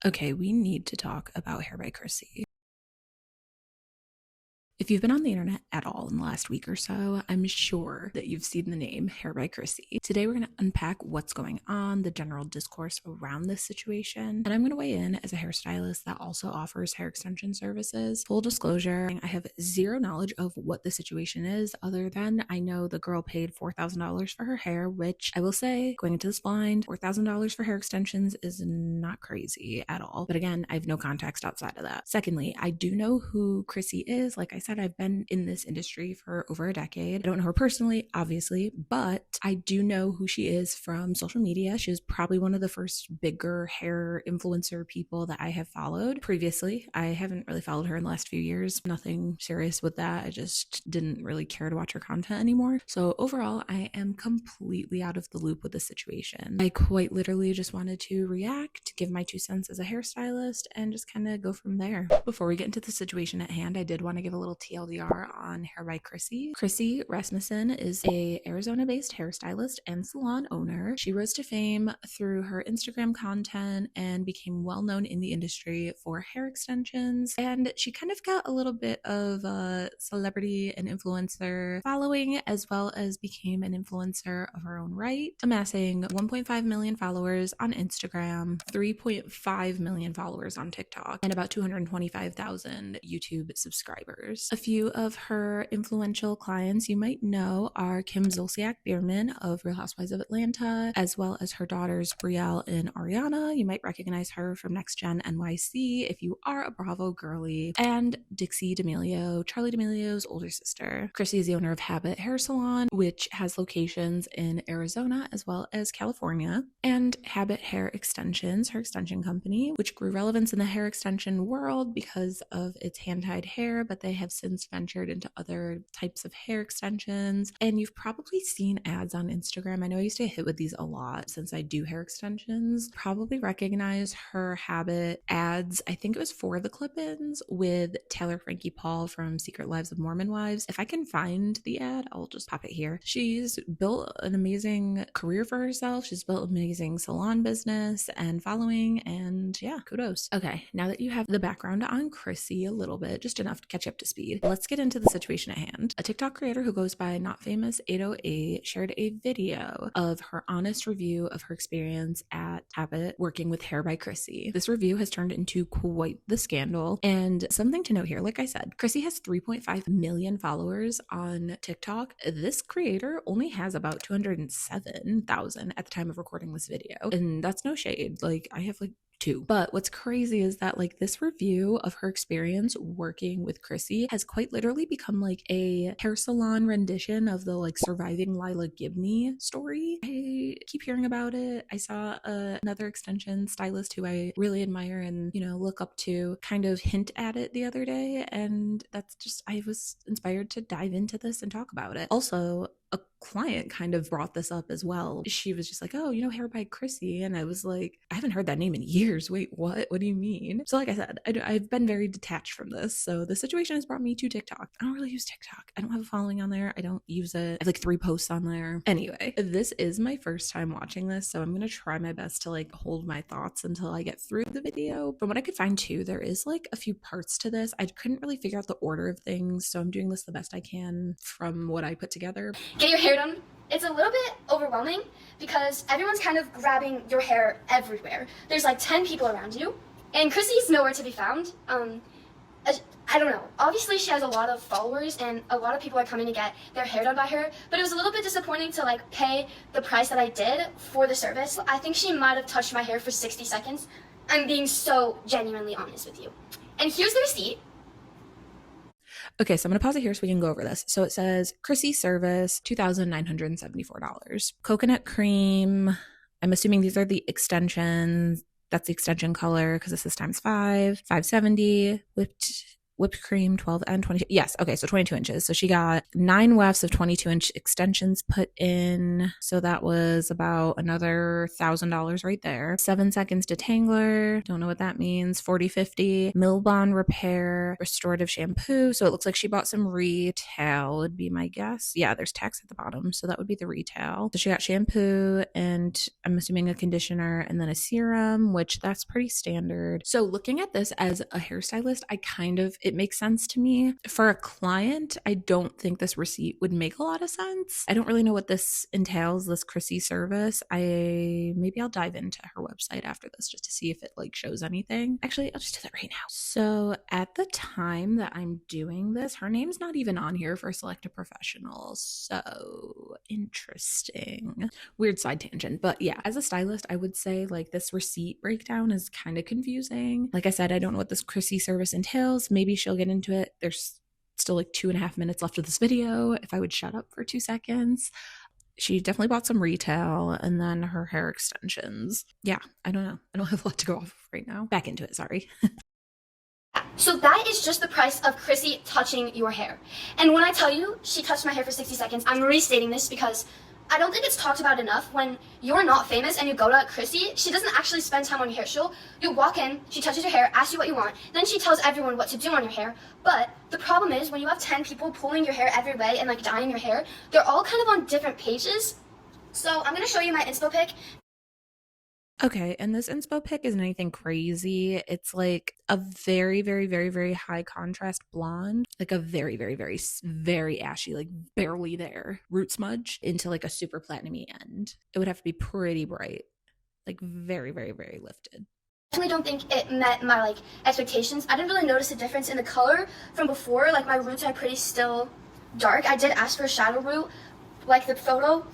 Okay, we need to talk about Hair by Chrissy. If you've been on the internet at all in the last week or so, I'm sure that you've seen the name Hair by Chrissy. Today, we're going to unpack what's going on, the general discourse around this situation, and I'm going to weigh in as a hairstylist that also offers hair extension services. Full disclosure, I have zero knowledge of what the situation is, other than I know the girl paid $4,000 for her hair, which I will say, going into this blind, $4,000 for hair extensions is not crazy at all. But again, I have no context outside of that. Secondly, I do know who Chrissy is. Like I said, I've been in this industry for over a decade. I don't know her personally, obviously, but I do know who she is from social media. She was probably one of the first bigger hair influencer people that I have followed previously. I haven't really followed her in the last few years. Nothing serious with that. I just didn't really care to watch her content anymore. So overall, I am completely out of the loop with the situation. I quite literally just wanted to react, give my 2 cents as a hairstylist, and just kind of go from there. Before we get into the situation at hand, I did want to give a little TLDR on Hair by Chrissy. Chrissy Rasmussen is a Arizona-based hairstylist and salon owner. She rose to fame through her Instagram content and became well-known in the industry for hair extensions. And she kind of got a little bit of a celebrity and influencer following, as well as became an influencer of her own right, amassing 1.5 million followers on Instagram, 3.5 million followers on TikTok, and about 225,000 YouTube subscribers. A few of her influential clients you might know are Kim Zolciak-Biermann of Real Housewives of Atlanta, as well as her daughters Brielle and Ariana. You might recognize her from Next Gen NYC if you are a Bravo girly, and Dixie D'Amelio, Charlie D'Amelio's older sister. Chrissy is the owner of Habit Hair Salon, which has locations in Arizona as well as California, and Habit Hair Extensions, her extension company, which grew relevance in the hair extension world because of its hand-tied hair, but they have since ventured into other types of hair extensions. And you've probably seen ads on Instagram. I know I used to hit with these a lot since I do hair extensions. Probably recognize her Habit ads. I think it was for the clip-ins with Taylor Frankie Paul from Secret Lives of Mormon Wives. If I can find the ad, I'll just pop it here. She's built an amazing career for herself. She's built an amazing salon business and following, and yeah, kudos. Okay, now that you have the background on Chrissy a little bit, just enough to catch you up to speed, let's get into the situation at hand. A TikTok creator who goes by NotFamous808 shared a video of her honest review of her experience at Habit working with Hair by Chrissy. This review has turned into quite the scandal, and something to note here, like I said, Chrissy has 3.5 million followers on TikTok. This creator only has about 207,000 at the time of recording this video, and that's no shade. Like, I have like two. But what's crazy is that like this review of her experience working with Chrissy has quite literally become like a hair salon rendition of the like surviving Lila Gibney story. I keep hearing about it. I saw another extension stylist who I really admire and, you know, look up to kind of hint at it the other day. And that's just, I was inspired to dive into this and talk about it. Also, a client kind of brought this up as well. She was just like, oh, you know, Hair by Chrissy. And I was like, I haven't heard that name in years. Wait, what? What do you mean? So like I said, I've been very detached from this. So the situation has brought me to TikTok. I don't really use TikTok. I don't have a following on there. I don't use it. I have like 3 posts on there. Anyway, this is my first time watching this. So I'm going to try my best to like hold my thoughts until I get through the video. From what I could find too, there is like a few parts to this. I couldn't really figure out the order of things. So I'm doing this the best I can from what I put together. Get your hair done. It's a little bit overwhelming because everyone's kind of grabbing your hair everywhere. There's like 10 people around you, and Chrissy's nowhere to be found. I don't know. Obviously, she has a lot of followers, and a lot of people are coming to get their hair done by her, but it was a little bit disappointing to like pay the price that I did for the service. I think she might have touched my hair for 60 seconds. I'm being so genuinely honest with you. And here's the receipt. Okay, so I'm going to pause it here so we can go over this. So it says Chrissy service, $2,974. Coconut cream. I'm assuming these are the extensions. That's the extension color because this is times 5. $570. Whipped whipped cream 12 and 22. Yes. Okay. So 22 inches. So she got 9 wefts of 22-inch extensions put in. So that was about another $1,000 right there. 7 seconds detangler. Don't know what that means. 40-50. Milbon repair. Restorative shampoo. So it looks like she bought some retail, would be my guess. Yeah, there's tax at the bottom. So that would be the retail. So she got shampoo and I'm assuming a conditioner and then a serum, which that's pretty standard. So looking at this as a hairstylist, it makes sense to me. For a client, I don't think this receipt would make a lot of sense. I don't really know what this entails, this Chrissy service. Maybe I'll dive into her website after this just to see if it like shows anything. Actually, I'll just do that right now. So at the time that I'm doing this, her name's not even on here for selected professionals. So interesting. Weird side tangent, but yeah, as a stylist, I would say like this receipt breakdown is kind of confusing. Like I said, I don't know what this Chrissy service entails. Maybe she'll get into it. There's still like 2.5 minutes left of this video. If I would shut up for 2 seconds. She definitely bought some retail and then her hair extensions. Yeah, I don't know. I don't have a lot to go off of right now. Back into it, sorry. So that is just the price of Chrissy touching your hair. And when I tell you she touched my hair for 60 seconds, I'm restating this because I don't think it's talked about enough. When you're not famous and you go to Chrissy, she doesn't actually spend time on your hair. You walk in, she touches your hair, asks you what you want, then she tells everyone what to do on your hair. But the problem is when you have 10 people pulling your hair every way and like dyeing your hair, they're all kind of on different pages. So I'm gonna show you my inspo pic. Okay, and this inspo pic isn't anything crazy. It's like a very, very, very, very high contrast blonde, like a very, very, very, very ashy, like barely there root smudge into like a super platinum-y end. It would have to be pretty bright, like very, very, very lifted. I definitely don't think it met my like expectations. I didn't really notice a difference in the color from before. Like my roots are pretty still dark. I did ask for a shadow root, like the photo.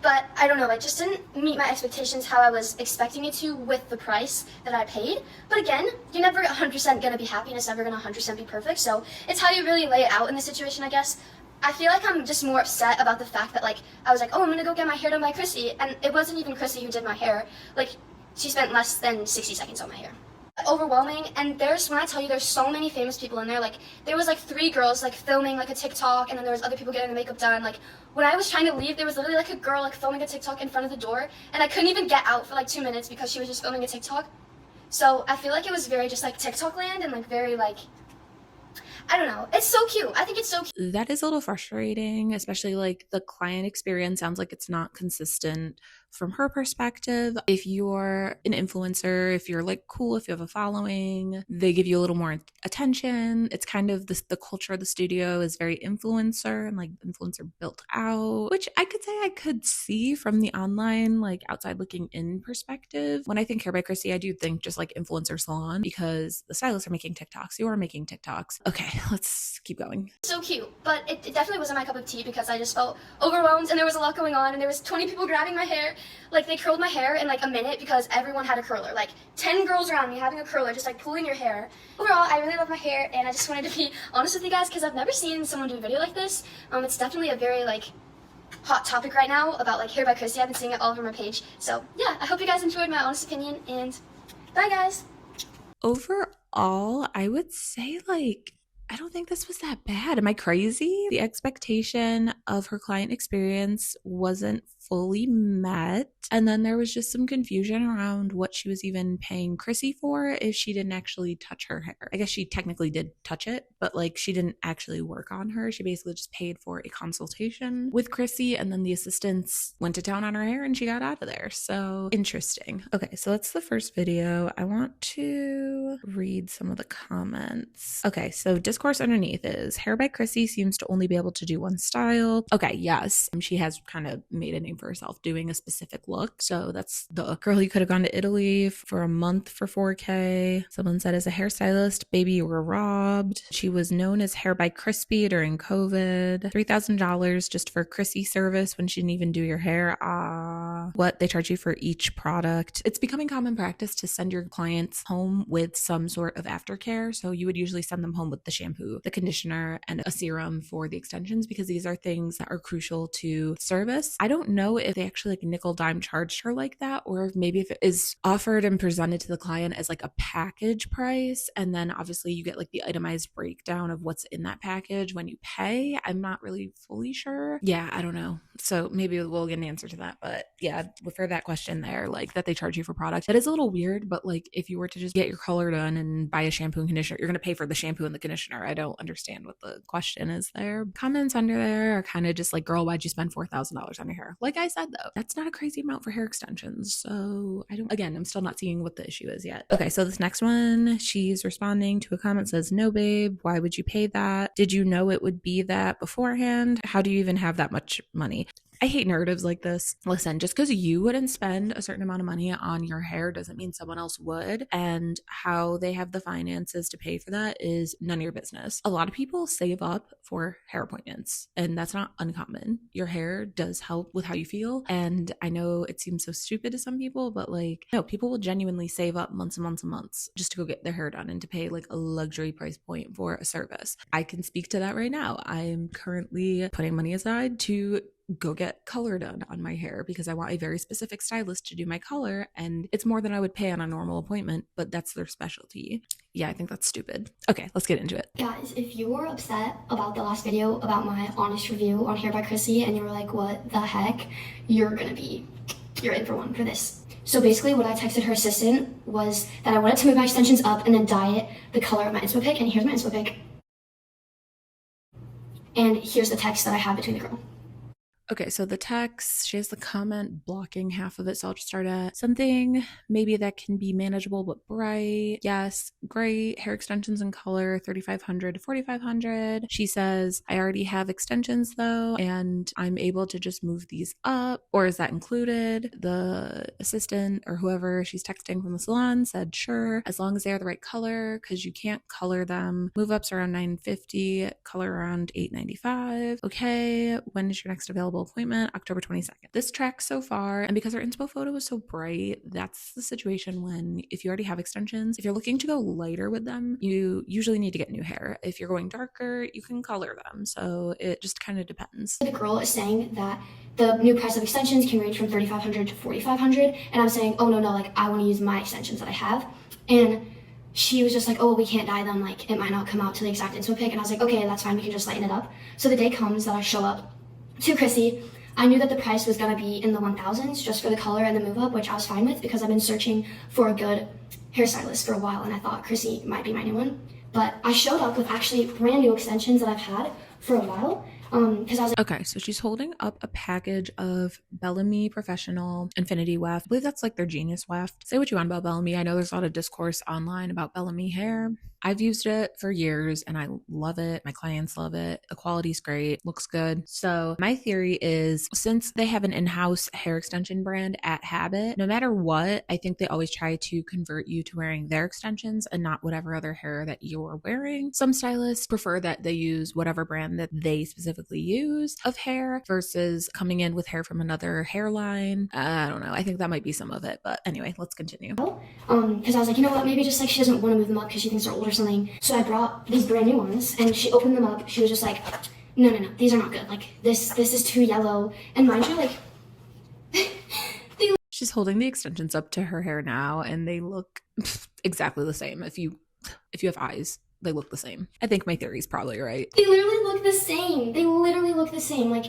But I don't know, it just didn't meet my expectations how I was expecting it to with the price that I paid. But again, you're never 100% going to be happy and it's never going to 100% be perfect. So it's how you really lay it out in the situation, I guess. I feel like I'm just more upset about the fact that like, I was like, oh, I'm going to go get my hair done by Chrissy. And it wasn't even Chrissy who did my hair. Like, she spent less than 60 seconds on my hair. Overwhelming. And when I tell you there's so many famous people in there, like there was like 3 girls like filming like a TikTok and then there was other people getting the makeup done. Like when I was trying to leave, there was literally like a girl like filming a TikTok in front of the door and I couldn't even get out for like 2 minutes because she was just filming a TikTok. So I feel like it was very just like TikTok land and like very like, I don't know. It's so cute. I think it's so cute. That is a little frustrating, especially like the client experience sounds like it's not consistent from her perspective. If you're an influencer, if you're like cool, if you have a following, they give you a little more attention. It's kind of the culture of the studio is very influencer and like influencer built out, which I could say I could see from the online, like outside looking in perspective. When I think Hair by Chrissy, I do think just like influencer salon because the stylists are making TikToks. You are making TikToks. Okay, let's keep going. So cute, but it definitely wasn't my cup of tea because I just felt overwhelmed and there was a lot going on and there was 20 people grabbing my hair. Like they curled my hair in like a minute because everyone had a curler. Like 10 girls around me having a curler, just like pulling your hair. Overall, I really love my hair and I just wanted to be honest with you guys because I've never seen someone do a video like this. It's definitely a very like hot topic right now about like Hair by Chrissy. I've been seeing it all over my page. So yeah, I hope you guys enjoyed my honest opinion and bye guys. Overall, I would say like I don't think this was that bad. Am I crazy? The expectation of her client experience wasn't fully met. And then there was just some confusion around what she was even paying Chrissy for if she didn't actually touch her hair. I guess she technically did touch it, but like she didn't actually work on her. She basically just paid for a consultation with Chrissy and then the assistants went to town on her hair and she got out of there. So interesting. Okay, so that's the first video. I want to read some of the comments. Okay, so discourse underneath is Hair by Chrissy seems to only be able to do one style. Okay, yes. She has kind of made a name for herself doing a specific look. So that's the girl. You could have gone to Italy for a month for 4K. Someone said as a hairstylist, baby, you were robbed. She was known as Hair by Crispy during COVID. $3,000 just for Chrissy service when she didn't even do your hair. What? They charge you for each product. It's becoming common practice to send your clients home with some sort of aftercare. So you would usually send them home with the shampoo, the conditioner, and a serum for the extensions because these are things that are crucial to service. I don't know know if they actually like nickel dime charged her like that, or if maybe if it is offered and presented to the client as like a package price, and then obviously you get like the itemized breakdown of what's in that package when you pay. I'm not really fully sure. Yeah, I don't know. So maybe we'll get an answer to that. But yeah, for that question there, like that they charge you for product, that is a little weird. But like if you were to just get your color done and buy a shampoo and conditioner, you're going to pay for the shampoo and the conditioner. I don't understand what the question is there. Comments under there are kind of just like, girl, why'd you spend $4,000 on your hair? Like I said, though, that's not a crazy amount for hair extensions. So I'm still not seeing what the issue is yet. Okay, so this next one, she's responding to a comment that says, no, babe, why would you pay that? Did you know it would be that beforehand? How do you even have that much money? I hate narratives like this. Listen, just because you wouldn't spend a certain amount of money on your hair doesn't mean someone else would. And how they have the finances to pay for that is none of your business. A lot of people save up for hair appointments, and that's not uncommon. Your hair does help with how you feel. And I know it seems so stupid to some people, but like, no, people will genuinely save up months and months and months just to go get their hair done and to pay like a luxury price point for a service. I can speak to that right now. I'm currently putting money aside to go get color done on my hair because I want a very specific stylist to do my color, and it's more than I would pay on a normal appointment, but that's their specialty. Yeah, I think that's stupid. Okay, let's get into it. Guys, if you were upset about the last video about my honest review on Hair by Chrissy and you were like, what the heck, you're in for one for this. So basically what I texted her assistant was that I wanted to move my extensions up and then dye it the color of my inspo pic, and here's my inspo pic. And here's the text that I have between the girl. Okay, so the text, she has the comment blocking half of it, so I'll just start at something maybe that can be manageable but bright. Yes, great. Hair extensions in color, 3,500 to 4,500. She says, I already have extensions though, and I'm able to just move these up, or is that included? The assistant or whoever she's texting from the salon said, sure, as long as they are the right color, because you can't color them. Move ups around $950, color around $895. Okay, when is your next available appointment? October 22nd. This tracks so far, and because our inspo photo is so bright, that's the situation when if you already have extensions, if you're looking to go lighter with them, you usually need to get new hair. If you're going darker, you can color them. So it just kind of depends. The girl is saying that the new price of extensions can range from 3,500 to 4,500, and I'm saying, oh no, like I want to use my extensions that I have. And she was just like, oh, we can't dye them, like it might not come out to the exact inspo pic. And I was like, okay, that's fine, we can just lighten it up. So the day comes that I show up to Chrissy. I knew that the price was going to be in the 1,000s just for the color and the move up, which I was fine with because I've been searching for a good hairstylist for a while, and I thought Chrissy might be my new one. But I showed up with actually brand new extensions that I've had for a while. Because I was like, okay, so she's holding up a package of Bellamy Professional Infinity Weft. I believe that's like their Genius Weft. Say what you want about Bellamy. I know there's a lot of discourse online about Bellamy hair. I've used it for years and I love it. My clients love it. The quality's great, looks good. So my theory is, since they have an in-house hair extension brand at Habit, no matter what, I think they always try to convert you to wearing their extensions and not whatever other hair that you're wearing. Some stylists prefer that they use whatever brand that they specifically use of hair versus coming in with hair from another hairline. I don't know. I think that might be some of it. But anyway, let's continue. Because I was like, you know what, maybe just like she doesn't want to move them up because she thinks they're old or something. So I brought these brand new ones and she opened them up. She was just like, no, these are not good. Like this is too yellow. And mind you, like she's holding the extensions up to her hair now and they look exactly the same. If you have eyes, they look the same. I think my theory is probably right. They literally look the same. Like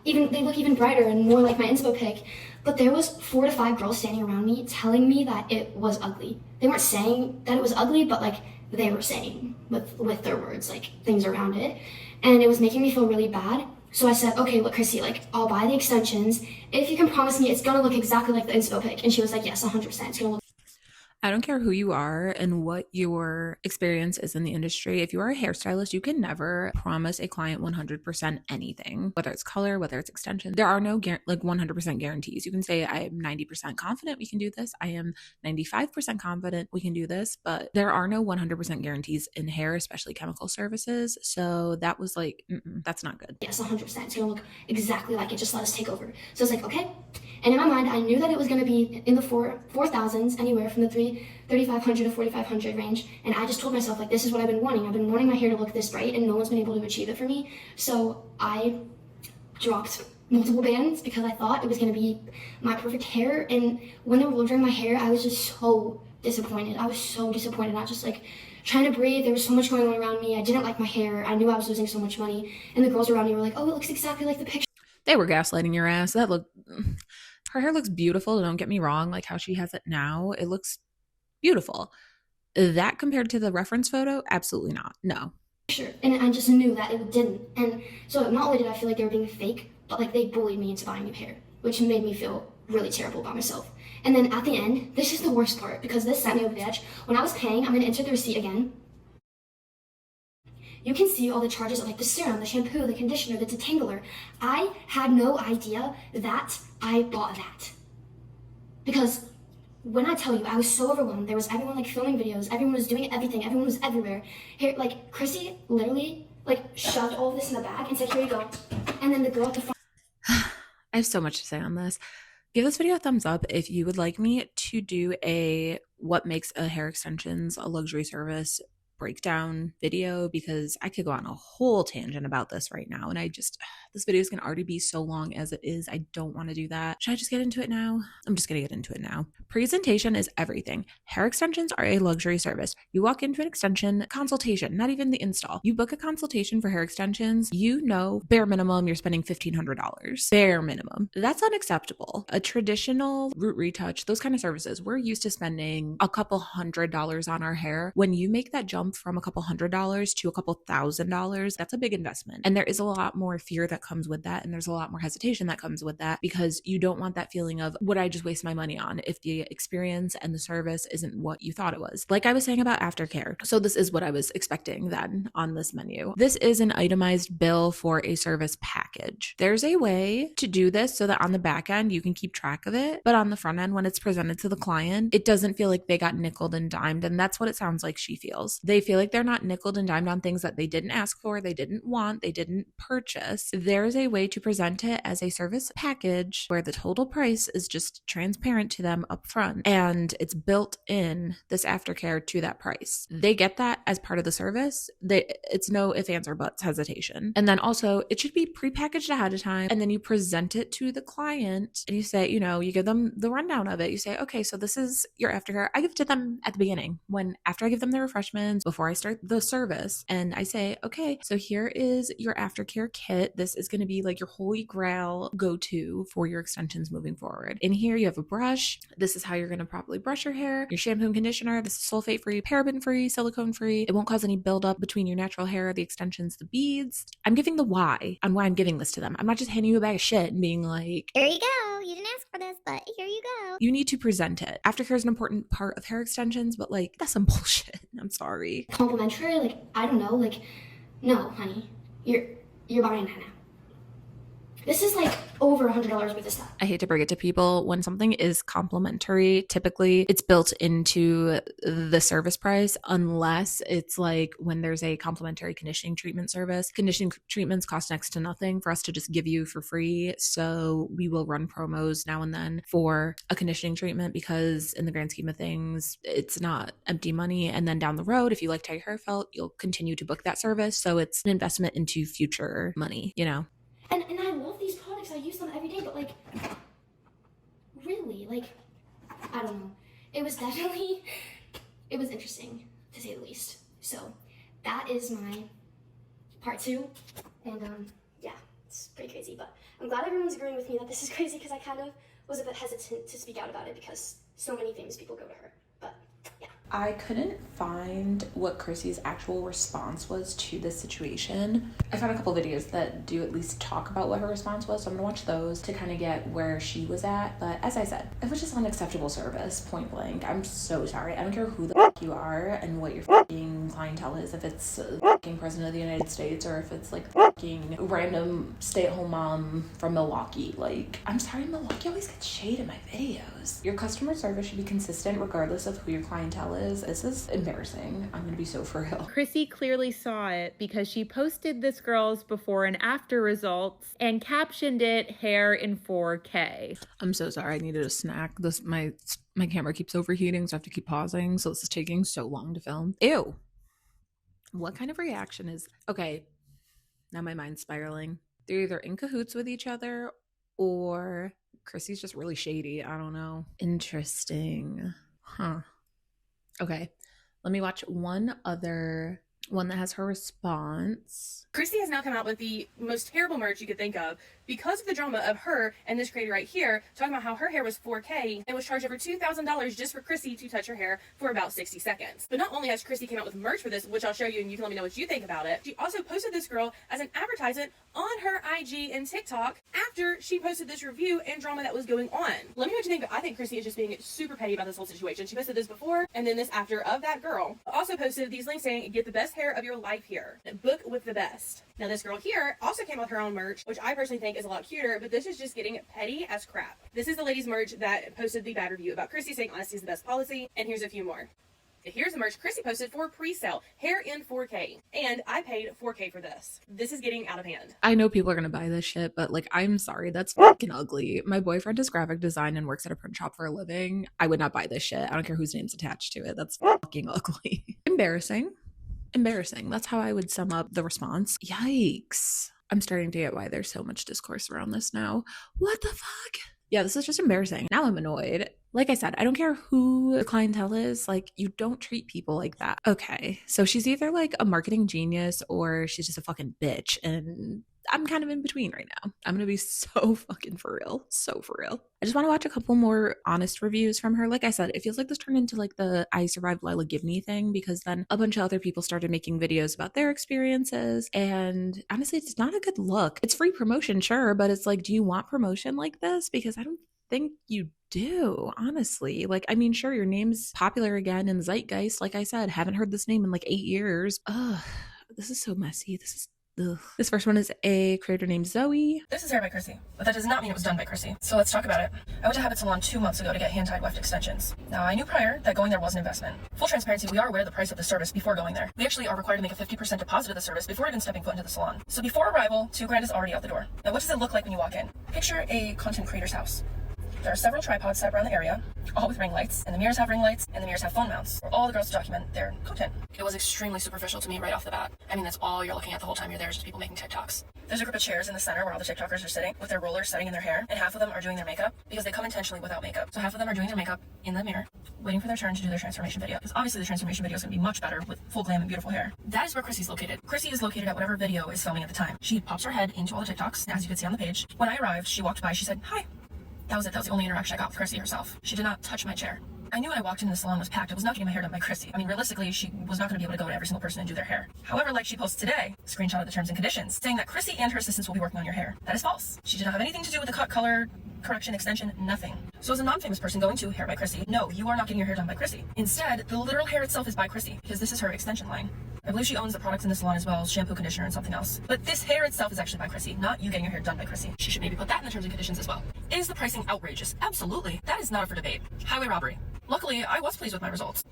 they look even brighter and more like my inspo pic. But there was 4 to 5 girls standing around me telling me that it was ugly. They weren't saying that it was ugly, but like they were saying with their words, like things around it. And it was making me feel really bad. So I said, okay, look, Chrissy, like I'll buy the extensions if you can promise me it's gonna look exactly like the inspo pic. And she was like, yes, 100%. It's gonna look. I don't care who you are and what your experience is in the industry. If you are a hairstylist, you can never promise a client 100% anything, whether it's color, whether it's extension. There are no 100% guarantees. You can say, I am 90% confident we can do this. I am 95% confident we can do this, but there are no 100% guarantees in hair, especially chemical services. So that was like, that's not good. Yes, 100%. It's gonna look exactly like it. Just let us take over. So it's like, okay. And in my mind, I knew that it was going to be in the 4,000s, anywhere from the 3,500 to 4,500 range. And I just told myself, like, this is what I've been wanting. I've been wanting my hair to look this bright, and no one's been able to achieve it for me. So I dropped multiple bands because I thought it was going to be my perfect hair. And when they were blow drying my hair, I was just so disappointed. I was so disappointed. I was just like trying to breathe. There was so much going on around me. I didn't like my hair. I knew I was losing so much money. And the girls around me were like, oh, it looks exactly like the picture. They were gaslighting your ass. Her hair looks beautiful. Don't get me wrong. Like how she has it now, it looks beautiful. That compared to the reference photo, absolutely not. No. Sure. And I just knew that it didn't. And so not only did I feel like they were being fake, but like they bullied me into buying new hair, which made me feel really terrible about myself. And then at the end, this is the worst part because this set me over the edge. When I was paying, I'm going to enter the receipt again. You can see all the charges of like the serum, the shampoo, the conditioner, the detangler. I had no idea that I bought that. Because when I tell you, I was so overwhelmed. There was everyone like filming videos. Everyone was doing everything. Everyone was everywhere. Here, like Chrissy literally like shoved all of this in the bag and said, here you go. And then the girl at the front. I have so much to say on this. Give this video a thumbs up if you would like me to do a what makes a hair extensions a luxury service breakdown video, because I could go on a whole tangent about this right now, and this video is going to already be so long as it is. I don't want to do that. Should I just get into it now? I'm just going to get into it now. Presentation is everything. Hair extensions are a luxury service. You walk into an extension consultation, not even the install. You book a consultation for hair extensions, you know, bare minimum, you're spending $1,500. Bare minimum. That's unacceptable. A traditional root retouch, those kind of services, we're used to spending a couple $100s on our hair. When you make that jump from a couple $100s to a couple $1,000, that's a big investment. And there is a lot more fear that comes with that. And there's a lot more hesitation that comes with that, because you don't want that feeling of, would I just waste my money on if the experience and the service isn't what you thought it was? Like I was saying about aftercare. So this is what I was expecting then on this menu. This is an itemized bill for a service package. There's a way to do this so that on the back end, you can keep track of it. But on the front end, when it's presented to the client, it doesn't feel like they got nickeled and dimed. And that's what it sounds like she feels. They feel like they're not nickeled and dimed on things that they didn't ask for, they didn't want, they didn't purchase. There's a way to present it as a service package where the total price is just transparent to them up front, and it's built in this aftercare to that price. They get that as part of the service. It's no ifs, ands, or buts hesitation. And then also it should be prepackaged ahead of time, and then you present it to the client and you say, you give them the rundown of it. You say, okay, so this is your aftercare. I give it to them at the beginning, after I give them the refreshments, before I start the service, and I say, okay, so here is your aftercare kit. This is going to be like your holy grail go-to for your extensions moving forward. In here, you have a brush. This is how you're going to properly brush your hair. Your shampoo and conditioner. This is sulfate-free, paraben-free, silicone-free. It won't cause any buildup between your natural hair, the extensions, the beads. I'm giving the why on why I'm giving this to them. I'm not just handing you a bag of shit and being like, here you go. You didn't ask for this, but here you go. You need to present it. Aftercare is an important part of hair extensions, but like, that's some bullshit. I'm sorry. Complimentary, like, I don't know, like, no, honey, you're buying that now. This is like over $100 worth of stuff. I hate to break it to people. When something is complimentary, typically it's built into the service price, unless it's like when there's a complimentary conditioning treatment service. Conditioning treatments cost next to nothing for us to just give you for free. So we will run promos now and then for a conditioning treatment, because in the grand scheme of things, it's not empty money. And then down the road, if you liked how your hair felt, you'll continue to book that service. So it's an investment into future money, And I love these products. I use them every day, but like, really, like, I don't know. It was interesting, to say the least. So that is my part 2. And yeah, it's pretty crazy, but I'm glad everyone's agreeing with me that this is crazy, because I kind of was a bit hesitant to speak out about it because so many famous people go to her. But yeah. I couldn't find what Chrissy's actual response was to this situation. I found a couple videos that do at least talk about what her response was, so I'm gonna watch those to kind of get where she was at. But as I said, it was just unacceptable service, point blank. I'm so sorry. I don't care who the fuck you are and what your fucking clientele is, if it's the fucking president of the United States or if it's like the fucking random stay-at-home mom from Milwaukee. Like, I'm sorry, Milwaukee always gets shade in my videos. Your customer service should be consistent regardless of who your clientele is. This is embarrassing. I'm gonna be so for real. Chrissy clearly saw it because she posted this girl's before and after results and captioned it hair in 4K. I'm so sorry. I needed a snack. My camera keeps overheating, so I have to keep pausing. So this is taking so long to film. Ew. What kind of reaction is okay? Now my mind's spiraling. They're either in cahoots with each other or Chrissy's just really shady. I don't know. Interesting. Huh. Okay. Let me watch one other one that has her response. Chrissy has now come out with the most terrible merch you could think of because of the drama of her and this creator right here talking about how her hair was 4K and was charged over $2,000 just for Chrissy to touch her hair for about 60 seconds. But not only has Chrissy came out with merch for this, which I'll show you and you can let me know what you think about it, she also posted this girl as an advertisement on her IG and TikTok after she posted this review and drama that was going on. Let me know what you think, but I think Chrissy is just being super petty about this whole situation. She posted this before and then this after of that girl. Also posted these links saying, get the best hair of your life here. Book with the best. Now this girl here also came with her own merch, which I personally think is a lot cuter, but this is just getting petty as crap. This is the lady's merch that posted the bad review about Chrissy saying honesty is the best policy, and here's a few more. Here's the merch Chrissy posted for pre-sale, hair in 4K, and I paid 4K for this. This is getting out of hand. I know people are gonna buy this shit, but like, I'm sorry, that's fucking ugly. My boyfriend does graphic design and works at a print shop for a living. I would not buy this shit. I don't care whose name's attached to it. That's fucking ugly. Embarrassing. That's how I would sum up the response. Yikes. I'm starting to get why there's so much discourse around this now. What the fuck? Yeah, this is just embarrassing. Now I'm annoyed. Like I said, I don't care who the clientele is. Like, you don't treat people like that. Okay, so she's either like a marketing genius or she's just a fucking bitch. And I'm kind of in between right now. I'm gonna be so fucking for real. So for real. I just want to watch a couple more honest reviews from her. Like I said, it feels like this turned into like the I survived Lila Give Me thing, because then a bunch of other people started making videos about their experiences. And honestly, it's not a good look. It's free promotion, sure, but it's like, do you want promotion like this? Because I don't think you do, honestly. Like, I mean, sure, your name's popular again in the zeitgeist. Like I said, haven't heard this name in like 8 years. Ugh, this is so messy. Ugh. This first one is a creator named Zoe. This is hair by Chrissy, but that does not mean it was done by Chrissy. So let's talk about it. I went to Habit Salon 2 months ago to get hand-tied weft extensions. Now, I knew prior that going there was an investment. Full transparency, we are aware of the price of the service before going there. We actually are required to make a 50% deposit of the service before even stepping foot into the salon. So before arrival, $2,000 is already out the door. Now, what does it look like when you walk in? Picture a content creator's house. There are several tripods set around the area, all with ring lights, and the mirrors have ring lights, and the mirrors have phone mounts, for all the girls to document their content. It was extremely superficial to me right off the bat. I mean, that's all you're looking at the whole time you're there, is just people making TikToks. There's a group of chairs in the center where all the TikTokers are sitting, with their rollers setting in their hair, and half of them are doing their makeup, because they come intentionally without makeup. So half of them are doing their makeup in the mirror, waiting for their turn to do their transformation video, because obviously the transformation video is going to be much better with full glam and beautiful hair. That is where Chrissy's located. Chrissy is located at whatever video is filming at the time. She pops her head into all the TikToks, as you can see on the page. When I arrived, she walked by, she said, "Hi." That was it. That was the only interaction I got with Chrissy herself. She did not touch my chair. I knew when I walked in, the salon was packed. I was not getting my hair done by Chrissy. I mean, realistically, she was not going to be able to go to every single person and do their hair. However, like she posted today, screenshot of the terms and conditions, saying that Chrissy and her assistants will be working on your hair. That is false. She did not have anything to do with the cut, color, correction, extension, nothing. So as a non-famous person going to Hair by Chrissy, no, you are not getting your hair done by Chrissy. Instead, the literal hair itself is by Chrissy, because this is her extension line. I believe she owns the products in the salon as well, shampoo, conditioner, and something else. But this hair itself is actually by Chrissy, not you getting your hair done by Chrissy. She should maybe put that in the terms and conditions as well. Is the pricing outrageous? Absolutely. That is not up for debate. Highway robbery. Luckily, I was pleased with my results.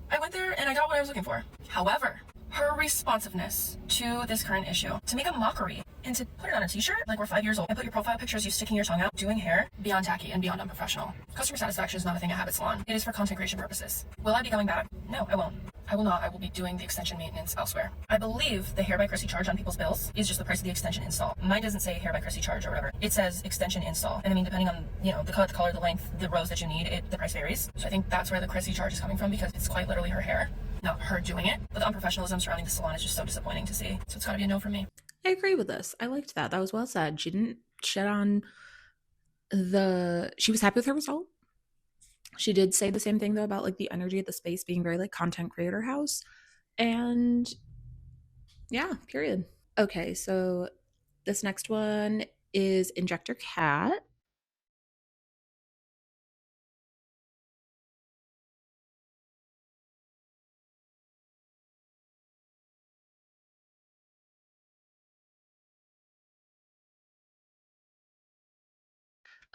I went there and I got what I was looking for. However, her responsiveness to this current issue, to make a mockery and to put it on a t-shirt like we're 5 years old and put your profile pictures you sticking your tongue out doing hair, beyond tacky and beyond unprofessional. Customer satisfaction is not a thing at Habit Salon. It is for content creation purposes. Will I be going back? No, I won't. I will not. I will be doing the extension maintenance elsewhere. I believe the Hair by Chrissy charge on people's bills is just the price of the extension install. Mine doesn't say Hair by Chrissy charge or whatever. It says extension install. And I mean, depending on, you know, the cut, the color, the length, the rows that you need, the price varies. So I think that's where the Chrissy charge is coming from, because it's quite literally her hair, not her doing it. But the unprofessionalism surrounding the salon is just so disappointing to see. So it's gotta be a no for me. I agree with this. I liked that. That was well said. She didn't shed on she was happy with her result. She did say the same thing though about like the energy of the space being very like content creator house. And yeah, period. Okay, so this next one is Injector Cat.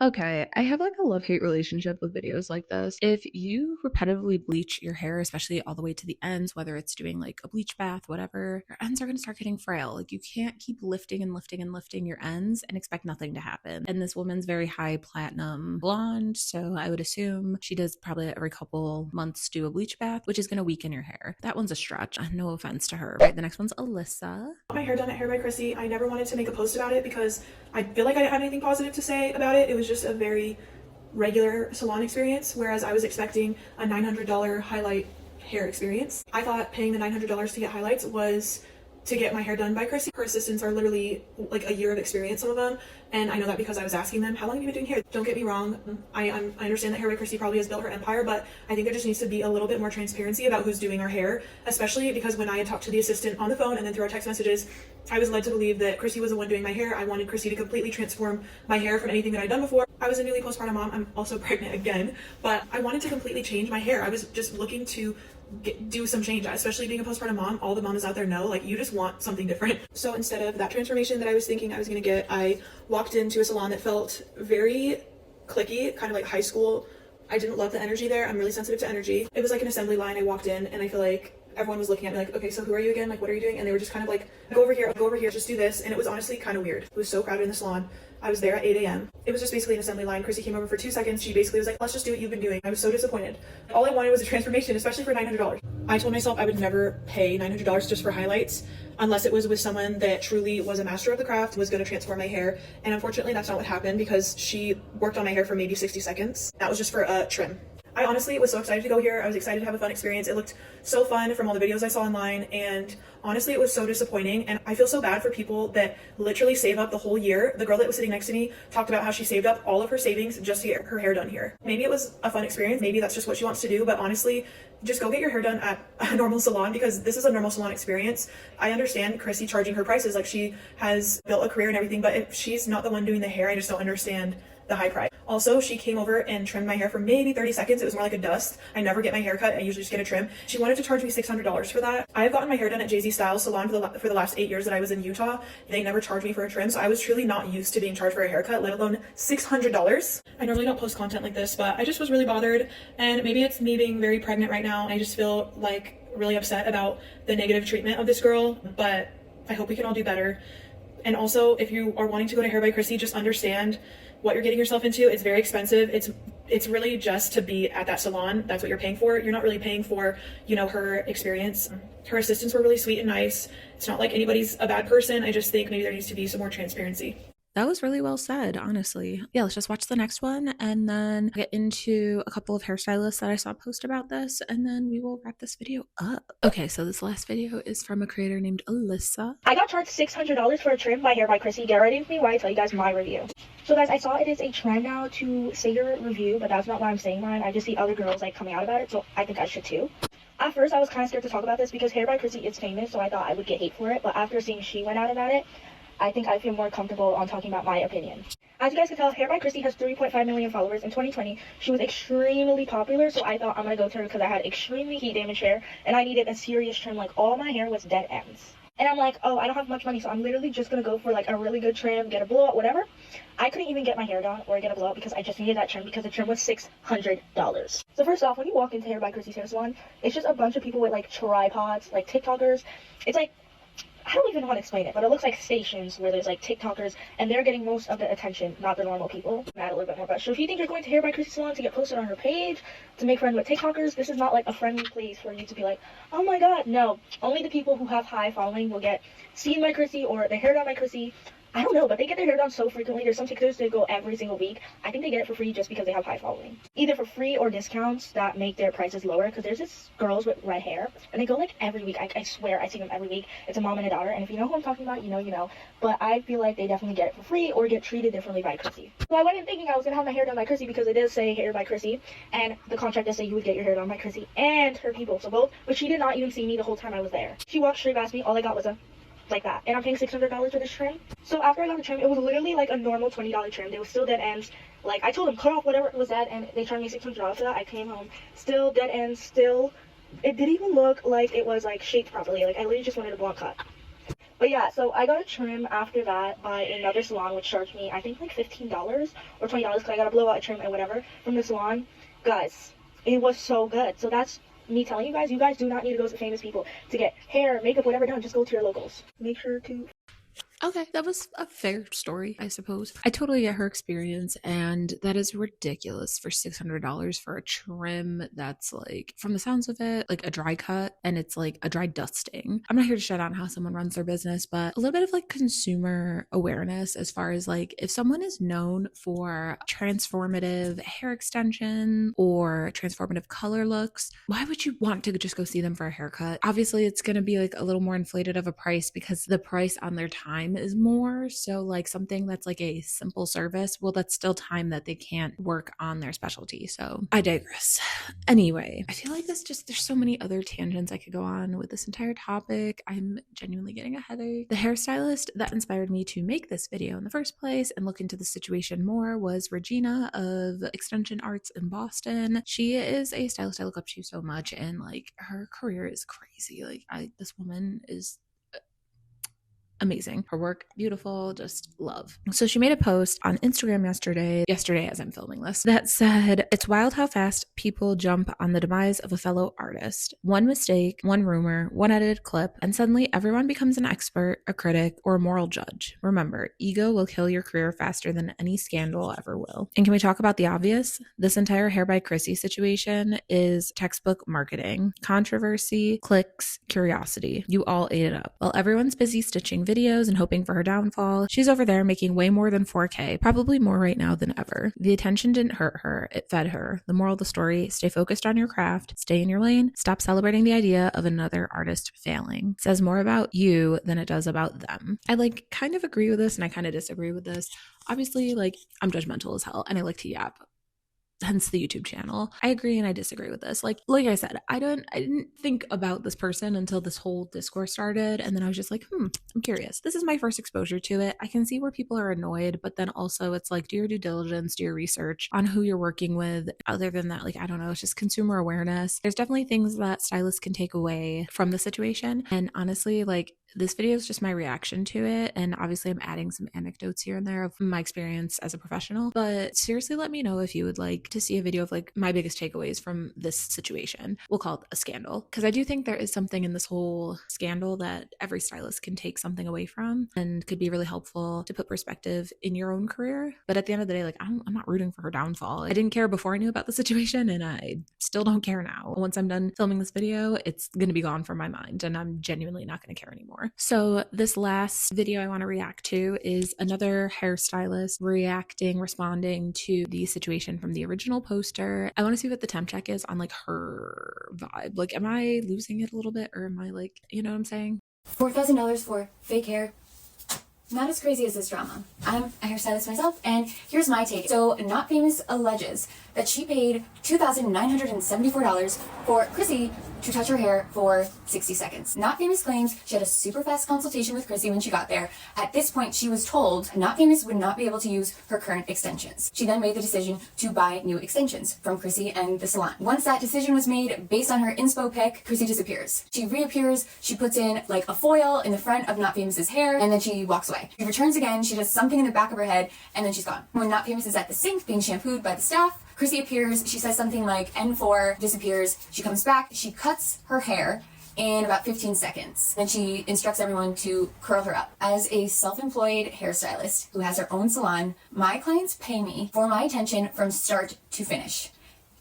Okay, I have like a love-hate relationship with videos like this. If you repetitively bleach your hair, especially all the way to the ends, whether it's doing like a bleach bath, whatever, your ends are going to start getting frail. Like you can't keep lifting and lifting and lifting your ends and expect nothing to happen. And this woman's very high platinum blonde, so I would assume she does probably every couple months do a bleach bath, which is going to weaken your hair. That one's a stretch. No offense to her. Right, the next one's Alyssa. My hair done at Hair by Chrissy. I never wanted to make a post about it because I feel like I didn't have anything positive to say about it. It was just a very regular salon experience, whereas I was expecting a $900 highlight hair experience. I thought paying the $900 to get highlights was to get my hair done by Chrissy. Her assistants are literally like a year of experience, some of them, and I know that because I was asking them, how long have you been doing hair? Don't get me wrong, I understand that Hair by Chrissy probably has built her empire, but I think there just needs to be a little bit more transparency about who's doing our hair, especially because when I had talked to the assistant on the phone and then through our text messages, I was led to believe that Chrissy was the one doing my hair. I wanted Chrissy to completely transform my hair from anything that I'd done before. I was a newly postpartum mom. I'm also pregnant again, but I wanted to completely change my hair. I was just looking to do some change, especially being a postpartum mom. All the mamas out there know, like, you just want something different. So instead of that transformation that I was thinking I was going to get, I walked into a salon that felt very cliquey, kind of like high school. I didn't love the energy there. I'm really sensitive to energy. It was like an assembly line. I walked in and I feel like everyone was looking at me like, okay, so who are you again? Like, what are you doing? And they were just kind of like, go over here, just do this. And it was honestly kind of weird. It was so crowded in the salon. I was there at 8 a.m. It was just basically an assembly line. Chrissy came over for 2 seconds. She basically was like, let's just do what you've been doing. I was so disappointed. All I wanted was a transformation, especially for $900. I told myself I would never pay $900 just for highlights unless it was with someone that truly was a master of the craft, was going to transform my hair. And unfortunately, that's not what happened because she worked on my hair for maybe 60 seconds. That was just for a trim. I honestly was so excited to go here. I was excited to have a fun experience. It looked so fun from all the videos I saw online, and honestly, it was so disappointing. And I feel so bad for people that literally save up the whole year. The girl that was sitting next to me talked about how she saved up all of her savings just to get her hair done here. Maybe it was a fun experience. Maybe that's just what she wants to do. But honestly, just go get your hair done at a normal salon because this is a normal salon experience. I understand Chrissy charging her prices. Like, she has built a career and everything. But if she's not the one doing the hair, I just don't understand the high price. Also, she came over and trimmed my hair for maybe 30 seconds. It was more like a dust. I never get my hair cut. I usually just get a trim. She wanted to charge me $600 for that. I have gotten my hair done at Jay-Z Stylist salon for the last 8 years that I was in Utah. They never charged me for a trim, so I was truly not used to being charged for a haircut, let alone $600. I normally don't post content like this, but I just was really bothered, and maybe it's me being very pregnant right now. I just feel like really upset about the negative treatment of this girl, but I hope we can all do better. And also, if you are wanting to go to Hair by Chrissy, just understand what you're getting yourself into. It's very expensive. It's really just to be at that salon. That's what you're paying for. You're not really paying for, you know, her experience. Her assistants were really sweet and nice. It's not like anybody's a bad person. I just think maybe there needs to be some more transparency. That was really well said, honestly. Yeah, let's just watch the next one and then get into a couple of hairstylists that I saw post about this, and then we will wrap this video up. Okay, so this last video is from a creator named Alyssa. I got charged $600 for a trim by Hair by Chrissy. Get ready with me while I tell you guys my review. So guys, I saw it is a trend now to say your review, but that's not why I'm saying mine. I just see other girls like coming out about it, so I think I should too. At first, I was kind of scared to talk about this because Hair by Chrissy is famous, so I thought I would get hate for it, but after seeing she went out about it, I think I feel more comfortable on talking about my opinion. As you guys can tell, Hair by Chrissy has 3.5 million followers. In 2020, she was extremely popular, so I thought I'm gonna go to her because I had extremely heat damage hair, and I needed a serious trim. Like, all my hair was dead ends. And I'm like, oh, I don't have much money, so I'm literally just gonna go for like a really good trim, get a blowout, whatever. I couldn't even get my hair done or get a blowout because I just needed that trim because the trim was $600. So first off, when you walk into Hair by Chrissy's hair salon, it's just a bunch of people with like tripods, like TikTokers. It's like, I don't even know how to explain it, but it looks like stations where there's like TikTokers, and they're getting most of the attention, not the normal people. Add a little bit more brush. So if you think you're going to Hair by Chrissy salon to get posted on her page, to make friends with TikTokers, this is not like a friendly place for you to be like, oh my god, no. Only the people who have high following will get seen by Chrissy or their hair done by Chrissy. I don't know, but they get their hair done so frequently. There's some TikTokers that go every single week. I think they get it for free just because they have high following. Either for free or discounts that make their prices lower, because there's this girls with red hair, and they go like every week. I swear I see them every week. It's a mom and a daughter, and if you know who I'm talking about, you know, you know. But I feel like they definitely get it for free or get treated differently by Chrissy. So I went in thinking I was going to have my hair done by Chrissy because it does say Hair by Chrissy, and the contract does say you would get your hair done by Chrissy and her people, so both. But she did not even see me the whole time I was there. She walked straight past me. All I got was a like that, and I'm paying $600 for this trim. So after I got the trim, it was literally like a normal $20 trim. They were still dead ends. Like, I told them cut off whatever was dead, and they charged me $600 for that. I came home, still dead ends, still. It didn't even look like it was like shaped properly. Like, I literally just wanted a blonde cut. But yeah, so I got a trim after that by another salon, which charged me, I think, like $15 or $20 because I got a blowout trim and whatever from the salon. Guys, it was so good. So that's me telling you guys do not need to go to famous people to get hair, makeup, whatever done. Just go to your locals. Make sure to... Okay, that was a fair story, I suppose. I totally get her experience, and that is ridiculous for $600 for a trim that's like, from the sounds of it, like a dry cut, and it's like a dry dusting. I'm not here to shut on how someone runs their business, but a little bit of like consumer awareness as far as like, if someone is known for transformative hair extension or transformative color looks, why would you want to just go see them for a haircut? Obviously, it's going to be like a little more inflated of a price because the price on their time is more. So like something that's like a simple service, well, that's still time that they can't work on their specialty. So I digress. Anyway, I feel like there's so many other tangents I could go on with this entire topic. I'm genuinely getting a headache. The hairstylist that inspired me to make this video in the first place and look into the situation more was Regina of Extension Arts in Boston. She is a stylist I look up to so much, and like her career is crazy. Like this woman is amazing. Her work, beautiful, just love. So she made a post on Instagram yesterday as I'm filming this, that said, "It's wild how fast people jump on the demise of a fellow artist. One mistake, one rumor, one edited clip, and suddenly everyone becomes an expert, a critic, or a moral judge. Remember, ego will kill your career faster than any scandal ever will." And can we talk about the obvious? This entire Hair by Chrissy situation is textbook marketing. Controversy, clicks, curiosity. You all ate it up. While everyone's busy stitching videos and hoping for her downfall, she's over there making way more than 4K, probably more right now than ever. The attention didn't hurt her, it fed her. The moral of the story, stay focused on your craft, stay in your lane, stop celebrating the idea of another artist failing. It says more about you than it does about them. I like kind of agree with this and I kind of disagree with this. Obviously, like, I'm judgmental as hell and I like to yap, hence the YouTube channel. I agree and I disagree with this. Like I said, I didn't think about this person until this whole discourse started, and then I was just like, I'm curious. This is my first exposure to it. I can see where people are annoyed, but then also it's like, do your due diligence, do your research on who you're working with. Other than that, like, I don't know, it's just consumer awareness. There's definitely things that stylists can take away from the situation, and honestly, like, this video is just my reaction to it, and obviously I'm adding some anecdotes here and there of my experience as a professional, but seriously, let me know if you would like to see a video of like my biggest takeaways from this situation. We'll call it a scandal, because I do think there is something in this whole scandal that every stylist can take something away from and could be really helpful to put perspective in your own career. But at the end of the day, like, I'm not rooting for her downfall. I didn't care before I knew about the situation, and I still don't care now. Once I'm done filming this video, it's going to be gone from my mind, and I'm genuinely not going to care anymore. So this last video I want to react to is another hairstylist responding to the situation from the original poster. I want to see what the temp check is on like her vibe. Like, am I losing it a little bit, or am I like, you know what I'm saying? $4,000 for fake hair. Not as crazy as this drama. I'm a hairstylist myself, and here's my take. So, Not Famous alleges that she paid $2,974 for Chrissy to touch her hair for 60 seconds. Not Famous claims she had a super fast consultation with Chrissy when she got there. At this point, she was told Not Famous would not be able to use her current extensions. She then made the decision to buy new extensions from Chrissy and the salon. Once that decision was made, based on her inspo pic, Chrissy disappears. She reappears, she puts in like a foil in the front of Not Famous's hair, and then she walks away. She returns again, she does something in the back of her head, and then she's gone. When Not Famous is at the sink being shampooed by the staff, Chrissy appears, she says something like N4, disappears, she comes back, she cuts her hair in about 15 seconds. Then she instructs everyone to curl her up. As a self-employed hairstylist who has her own salon, my clients pay me for my attention from start to finish.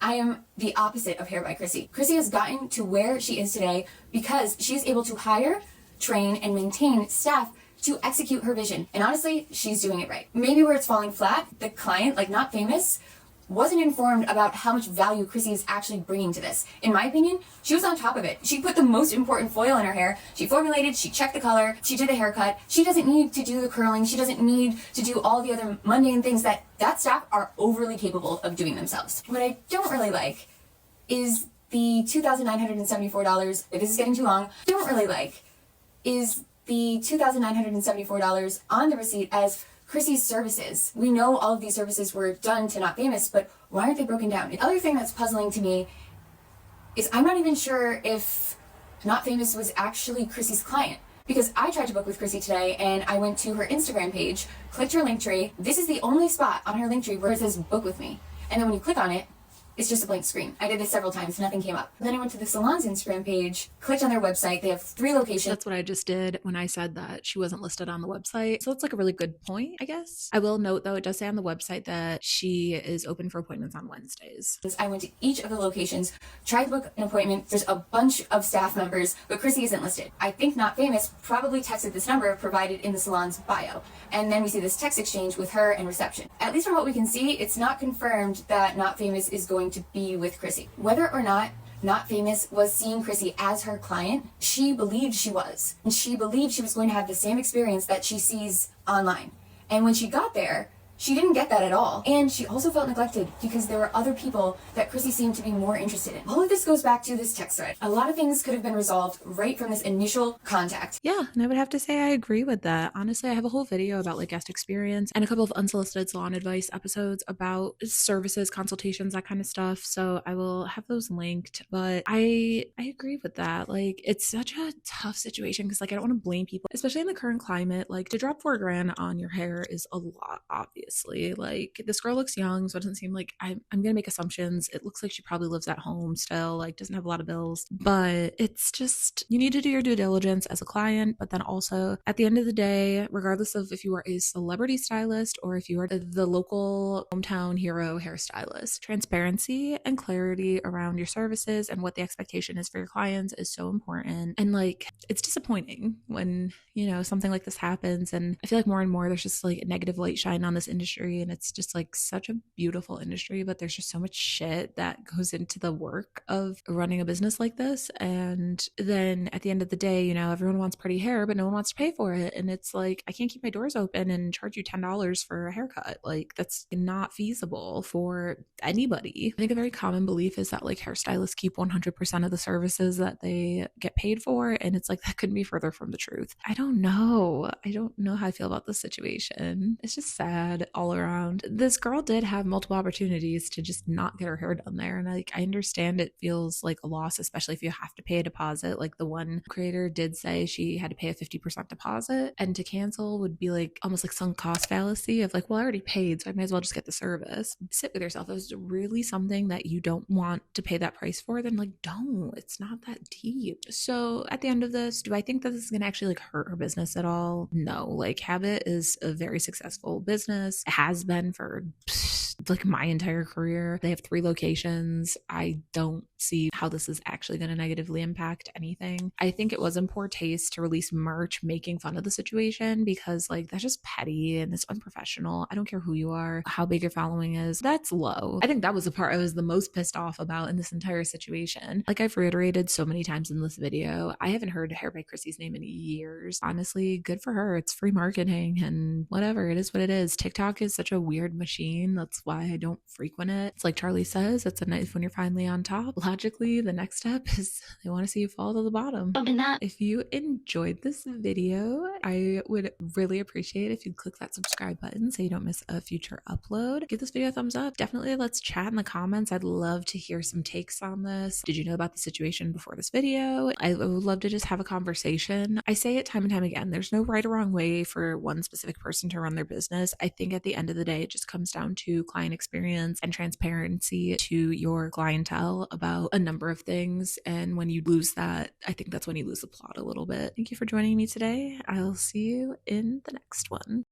I am the opposite of Hair by Chrissy. Chrissy has gotten to where she is today because she is able to hire, train, and maintain staff to execute her vision. And honestly, she's doing it right. Maybe where it's falling flat, the client, like Not Famous, wasn't informed about how much value Chrissy is actually bringing to this. In my opinion, she was on top of it. She put the most important foil in her hair. She formulated, she checked the color, she did the haircut. She doesn't need to do the curling. She doesn't need to do all the other mundane things that staff are overly capable of doing themselves. What I don't really like is the $2,974, if this is getting too long, don't really like is the $2,974 on the receipt as Chrissy's services. We know all of these services were done to Not Famous, but why aren't they broken down? The other thing that's puzzling to me is I'm not even sure if Not Famous was actually Chrissy's client, because I tried to book with Chrissy today and I went to her Instagram page, clicked her link tree. This is the only spot on her link tree where it says book with me. And then when you click on it, it's just a blank screen. I did this several times, nothing came up. Then I went to the salon's Instagram page, clicked on their website. They have 3 locations. That's what I just did when I said that she wasn't listed on the website. So that's like a really good point, I guess. I will note though, it does say on the website that she is open for appointments on Wednesdays. I went to each of the locations, tried to book an appointment. There's a bunch of staff members, but Chrissy isn't listed. I think Not Famous probably texted this number provided in the salon's bio. And then we see this text exchange with her and reception. At least from what we can see, it's not confirmed that Not Famous is going to be with Chrissy. Whether or not Famous was seeing Chrissy as her client, she believed she was. And she believed she was going to have the same experience that she sees online. And when she got there, she didn't get that at all. And she also felt neglected because there were other people that Chrissy seemed to be more interested in. All of this goes back to this text thread. A lot of things could have been resolved right from this initial contact. Yeah, and I would have to say I agree with that. Honestly, I have a whole video about like guest experience and a couple of unsolicited salon advice episodes about services, consultations, that kind of stuff. So I will have those linked. But I agree with that. Like, it's such a tough situation because like I don't want to blame people, especially in the current climate. Like, to drop $4,000 on your hair is a lot, obviously. Like, this girl looks young, so it doesn't seem like I'm gonna make assumptions. It looks like she probably lives at home still, like doesn't have a lot of bills. But it's just, you need to do your due diligence as a client, but then also at the end of the day, regardless of if you are a celebrity stylist or if you are the local hometown hero hairstylist, transparency and clarity around your services and what the expectation is for your clients is so important. And like, it's disappointing when, you know, something like this happens. And I feel like more and more there's just like a negative light shine on this industry, and it's just like such a beautiful industry, but there's just so much shit that goes into the work of running a business like this. And then at the end of the day, you know, everyone wants pretty hair, but no one wants to pay for it. And it's like, I can't keep my doors open and charge you $10 for a haircut. Like, that's not feasible for anybody. I think a very common belief is that like hairstylists keep 100% of the services that they get paid for, and it's like that couldn't be further from the truth. I don't know how I feel about this situation. It's just sad all around. This girl did have multiple opportunities to just not get her hair done there, and like I understand it feels like a loss, especially if you have to pay a deposit. Like, the one creator did say she had to pay a 50% deposit, and to cancel would be like almost like sunk cost fallacy of like, well, I already paid, so I might as well just get the service. Sit with yourself. If it's really something that you don't want to pay that price for, then like don't. It's not that deep. So at the end of this, do I think that this is gonna actually like hurt her business at all? No. Like, Habit is a very successful business. It has been for like my entire career. They have 3 locations. I don't see how this is actually going to negatively impact anything. I think it was in poor taste to release merch making fun of the situation, because like that's just petty and it's unprofessional. I don't care who you are, how big your following is. That's low. I think that was the part I was the most pissed off about in this entire situation. Like I've reiterated so many times in this video, I haven't heard Hair by Chrissy's name in years. Honestly, good for her. It's free marketing and whatever. It is what it is. TikTok is such a weird machine. That's why I don't frequent it. It's like Charlie says, it's a knife when you're finally on top. Logically, the next step is they want to see you fall to the bottom. If you enjoyed this video, I would really appreciate if you click that subscribe button so you don't miss a future upload. Give this video a thumbs up. Definitely let's chat in the comments. I'd love to hear some takes on this. Did you know about the situation before this video? I would love to just have a conversation. I say it time and time again, there's no right or wrong way for one specific person to run their business. I think at the end of the day, it just comes down to client experience and transparency to your clientele about a number of things. And when you lose that, I think that's when you lose the plot a little bit. Thank you for joining me today. I'll see you in the next one.